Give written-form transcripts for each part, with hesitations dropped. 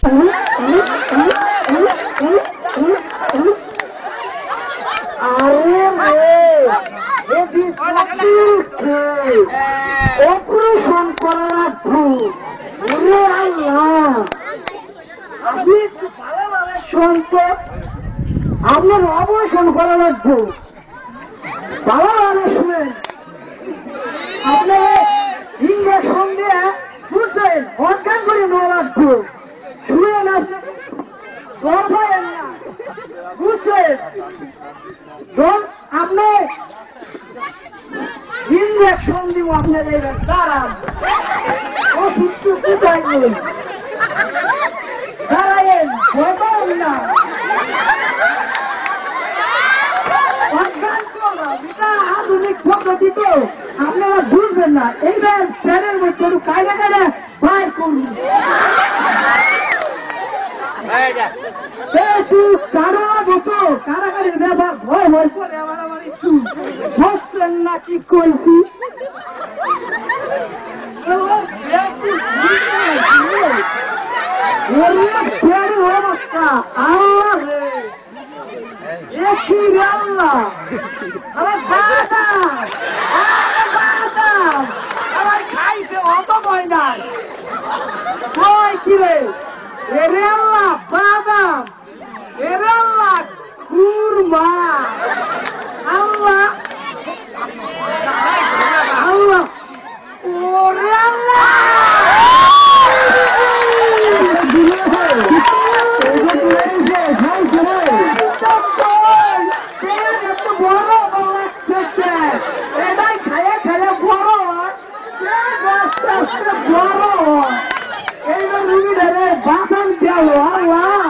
Operation করা লাগবে। আপনি একটু ভালোভাবে শুনতে, আপনার অপারেশন করা লাগবে, ভালোভাবে শুনেন। আপনার ইঞ্জেকশন দিয়ে বুঝলেন অজ্ঞান করে নেওয়া লাগবে, শুনেন আপনি পারেন না, বুঝলেন? আপনি ইঞ্জেকশন দিব, আপনার দাঁড়ান, ওষুধ কোথায় নেই, দাঁড়ায়েন, ভয় না, অজ্ঞান করা এটা আধুনিক পদ্ধতি, তো আপনারা বুঝবেন না। এইবার প্যানের মধ্যে কায়দা কায়দা বাইর করুন। কারাগারের ব্যাপার ভয় ভয় করে আমার একটু বুঝছেন না কি কইছি? অবস্থা আল্লাহ রে, আল্লাহ খাইছে অত ভয় নাই, কি রে এরে আল্লাহ বাদাম, এরে আল্লাহ কুরমা, আল্লাহ আল্লাহ ওরে আল্লাহ এটাই খাইয়া খাইয়া বড় হয়, বড় হয়। এইবার রুগীটারে বাদাম দেওয়া, আল্লাহ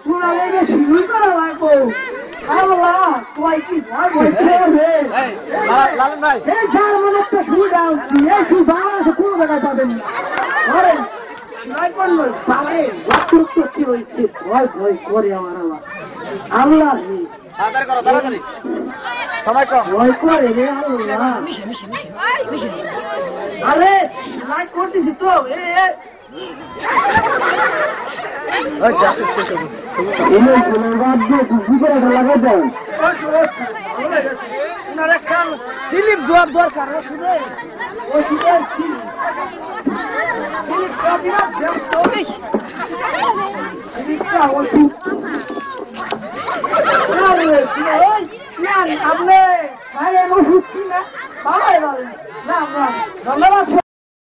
চূড়া লেগে শুরু করা লাগবো, আল্লাহ তোমায় কি ভয় বলছে? এই যার মনে একটা সুবিধা হচ্ছে, এই সুর বাংলাদেশে কোনো জায়গায় পাবেন না। ধরেন সেলাই করলো পারে অতিরিক্ত কি হয়েছে, ভয় ভয় করে আমার আল্লাহ, আল্লাহ ভয় করে রে আল্লাহ। আরে সেলাই করতেছি তো, স্লিপ দেওয়ার দরকার, ওষুধের ওষুধের স্লিপটা ওষুধ আপনি ওষুধ কিনা পাওয়াই ধন্যবাদ।